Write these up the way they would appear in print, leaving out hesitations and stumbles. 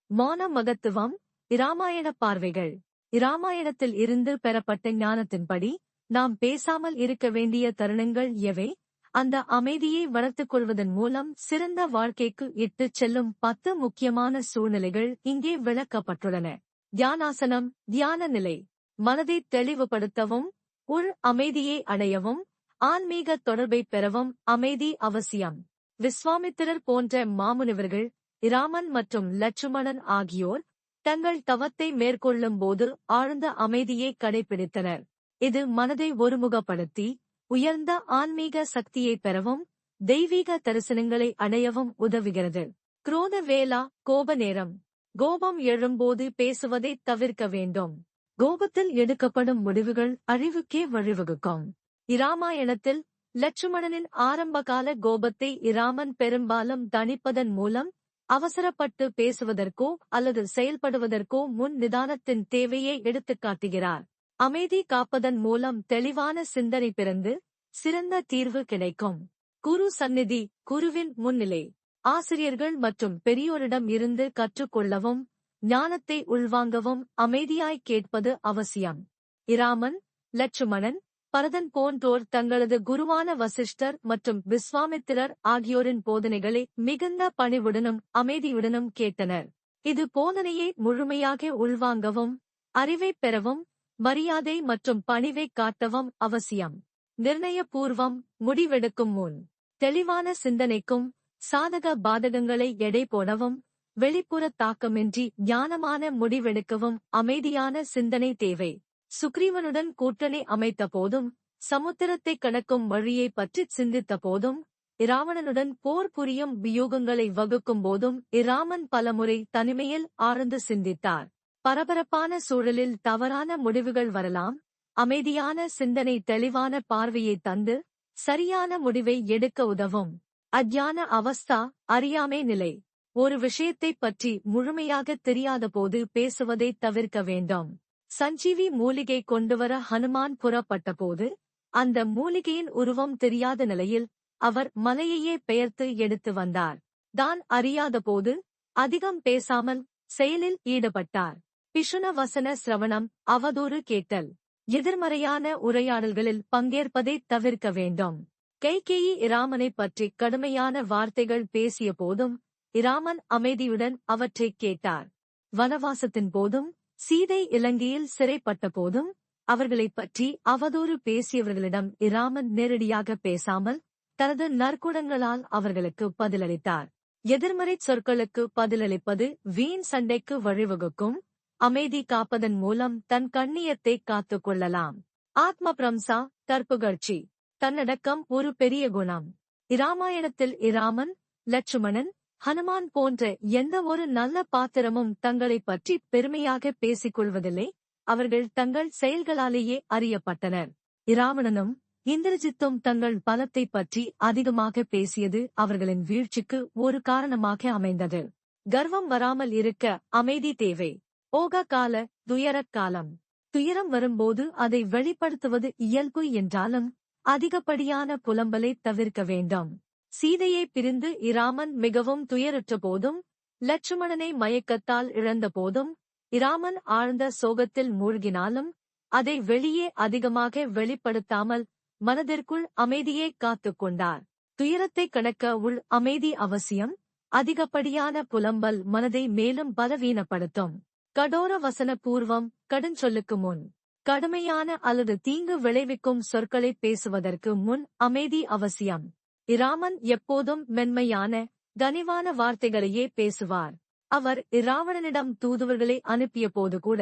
மௌன மகத்துவம். இராமாயண பார்வைகள். இராமாயணத்தில் இருந்து பெறப்பட்ட ஞானத்தின்படி நாம் பேசாமல் இருக்க வேண்டிய தருணங்கள் எவை? அந்த அமைதியை வளர்த்துக் கொள்வதன் மூலம் சிறந்த வாழ்க்கைக்கு இட்டுச் செல்லும் 10 முக்கியமான சூழ்நிலைகள் இங்கே விளக்கப்பட்டுள்ளன. தியானாசனம். தியான நிலை. மனதை தெளிவுபடுத்தவும் உள் அமைதியை அடையவும் ஆன்மீக தொடர்பை பெறவும் அமைதி அவசியம். விஸ்வாமித்திரர் போன்ற மாமுனிவர்கள், இராமன் மற்றும் லட்சுமணன் ஆகியோர் தங்கள் தவத்தை மேற்கொள்ளும் போது ஆழ்ந்த அமைதியை கடைபிடித்தனர். இது மனதை ஒருமுகப்படுத்தி உயர்ந்த ஆன்மீக சக்தியை பெறவும் தெய்வீக தரிசனங்களை அடையவும் உதவுகிறது. குரோத வேலா. கோப நேரம். கோபம் எழும்போது பேசுவதை தவிர்க்க வேண்டும். கோபத்தில் எடுக்கப்படும் முடிவுகள் அழிவுக்கே வழிவகுக்கும். இராமாயணத்தில் லட்சுமணனின் ஆரம்பகால கோபத்தை இராமன் பெரும்பாலும் தணிப்பதன் மூலம் அவசரப்பட்டு பேசுவதற்கோ அல்லது செயல்படுவதற்கோ முன் நிதானத்தின் தேவையை எடுத்துக்காட்டுகிறார். அமைதி காப்பதன் மூலம் தெளிவான சிந்தனை பிறந்து சிறந்த தீர்வு கிடைக்கும். குரு சந்நிதி. குருவின் முன்னிலை. ஆசிரியர்கள் மற்றும் பெரியோரிடம் இருந்து கற்றுக்கொள்ளவும் ஞானத்தை உள்வாங்கவும் அமைதியாய் கேட்பது அவசியம். இராமன், லட்சுமணன், பரதன் போன்றோர் தங்களது குருவான வசிஷ்டர் மற்றும் விஸ்வாமித்திரர் ஆகியோரின் போதனைகளை மிகுந்த பணிவுடனும் அமைதியுடனும் கேட்டனர். இது போதனையை முழுமையாக உள்வாங்கவும் அறிவைப் பெறவும் மரியாதை மற்றும் பணிவை காட்டவும் அவசியம். நிர்ணயபூர்வம். முடிவெடுக்கும் முன் தெளிவான சிந்தனைக்கும் சாதக பாதகங்களை எடை போடவும் வெளிப்புற தாக்கமின்றி ஞானமான முடிவெடுக்கவும் அமைதியான சிந்தனை தேவை. சுக்ரீவனுடன் கூட்டணி அமைத்த போதும் சமுத்திரத்தை கடக்கும் வழியை பற்றி சிந்தித்த போதும் இராவணனுடன் போர் புரியும் வியூகங்களை வகுக்கும் போதும் இராமன் பலமுறை தனிமையில் ஆழ்ந்து சிந்தித்தார். பரபரப்பான சூழலில் தவறான முடிவுகள் வரலாம். அமைதியான சிந்தனை தெளிவான பார்வையை தந்து சரியான முடிவை எடுக்க உதவும். அஜ்ஞான அவஸ்தா. அறியாமை நிலை. ஒரு விஷயத்தைப் பற்றி முழுமையாக தெரியாத போது பேசுவதை தவிர்க்க வேண்டும். சஞ்சீவி மூலிகை கொண்டுவர ஹனுமான் புறப்பட்டபோது அந்த மூலிகையின் உருவம் தெரியாத நிலையில் அவர் மலையையே பெயர்த்து எடுத்து வந்தார். தான் அறியாதபோது அதிகம் பேசாமல் செயலில் ஈடுபட்டார். பிஷுன வசன சிரவணம். அவதூறு கேட்டல். எதிர்மறையான உரையாடல்களில் பங்கேற்பதை தவிர்க்க வேண்டும். கைகேயி இராமனை பற்றி கடுமையான வார்த்தைகள் பேசிய போதும் இராமன் அமைதியுடன் அவற்றைக் கேட்டார். வனவாசத்தின் போதும் சீதை இலங்கையில் சிறைப்பட்ட போதும் அவர்களைப் பற்றி அவதூறு பேசியவர்களிடம் இராமன் நேரடியாக பேசாமல் தனது நற்குணங்களால் அவர்களுக்கு பதிலளித்தார். எதிர்மறை சொற்களுக்கு பதிலளிப்பது வீண் சண்டைக்கு வழிவகுக்கும். அமைதி காப்பதன் மூலம் தன் கண்ணியத்தை காத்துக் கொள்ளலாம். ஆத்ம பிரம்சா. தற்புகழ்ச்சி. தன்னடக்கம் ஒரு பெரிய குணம். இராமாயணத்தில் இராமன், லட்சுமணன், ஹனுமான் போன்ற எந்த ஒரு நல்ல பாத்திரமும் தங்களைப் பற்றி பெருமையாக பேசிக் கொள்வதில்லை. அவர்கள் தங்கள் செயல்களாலேயே அறியப்பட்டனர். இராவணனும் இந்திரஜித்தும் தங்கள் பலத்தைப் பற்றி அதிகமாக பேசியது அவர்களின் வீழ்ச்சிக்கு ஒரு காரணமாக அமைந்தது. கர்வம் வராமல் இருக்க அமைதி தேவை. ஓக கால. துயரக் காலம். துயரம் வரும்போது அதை வெளிப்படுத்துவது இயல்பு என்றாலும் அதிகப்படியான புலம்பலை தவிர்க்க வேண்டும். சீதையை பிரிந்து இராமன் மிகவும் துயருற்ற போதும் லட்சுமணனை மயக்கத்தால் இழந்த போதும் இராமன் ஆழ்ந்த சோகத்தில் மூழ்கினாலும் அதை வெளியே அதிகமாக வெளிப்படுத்தாமல் மனதிற்குள் அமைதியை காத்துக் கொண்டார். துயரத்தை கடக்க உள் அமைதி அவசியம். அதிகப்படியான புலம்பல் மனதை மேலும் பலவீனப்படுத்தும். கடோர வசன பூர்வம். கடுஞ்சொல்லுக்கு முன் கடுமையான அல்லது தீங்கு விளைவிக்கும் சொற்களை பேசுவதற்கு முன் அமைதி அவசியம். இராமன் எப்போதும் மென்மையான கனிவான வார்த்தைகளையே பேசுவார். அவர் இராவணனிடம் தூதுவர்களை அனுப்பிய போது கூட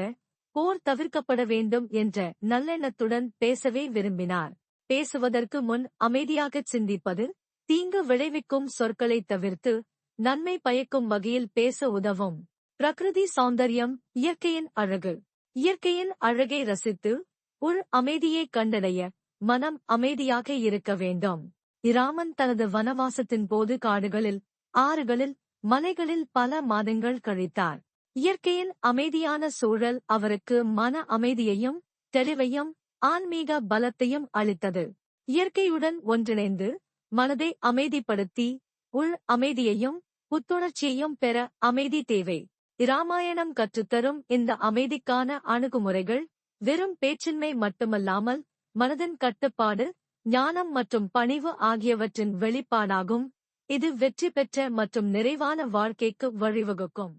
போர் தவிர்க்கப்பட வேண்டும் என்ற நல்லெண்ணத்துடன் பேசவே விரும்பினார். பேசுவதற்கு முன் அமைதியாகச் சிந்திப்பது தீங்கு விளைவிக்கும் சொற்களை தவிர்த்து நன்மை பயக்கும் வகையில் பேச உதவும். பிரகிருதி சௌந்தர்யம். இயற்கையின் அழகு. இயற்கையின் அழகை ரசித்து உள் அமைதியை கண்டடைய மனம் அமைதியாக இருக்க வேண்டும். இராமன் தனது வனவாசத்தின் போது காடுகளில், ஆறுகளில், மலைகளில் பல மாதங்கள் கழித்தார். இயற்கையின் அமைதியான சூழல் அவருக்கு மன அமைதியையும் தெளிவையும் ஆன்மீக பலத்தையும் அளித்தது. இயற்கையுடன் ஒன்றிணைந்து மனதை அமைதிப்படுத்தி உள் அமைதியையும் புத்துணர்ச்சியையும் பெற அமைதி தேவை. இராமாயணம் கற்றுத்தரும் இந்த அமைதிக்கான அணுகுமுறைகள் வெறும் பேச்சின்மை மட்டுமல்லாமல் மனதின் கட்டுப்பாடு, ஞானம் மற்றும் பணிவு ஆகியவற்றின் வெளிப்பாடாகும். இது வெற்றி பெற்ற மற்றும் நிறைவான வாழ்க்கைக்கு வழிவகுக்கும்.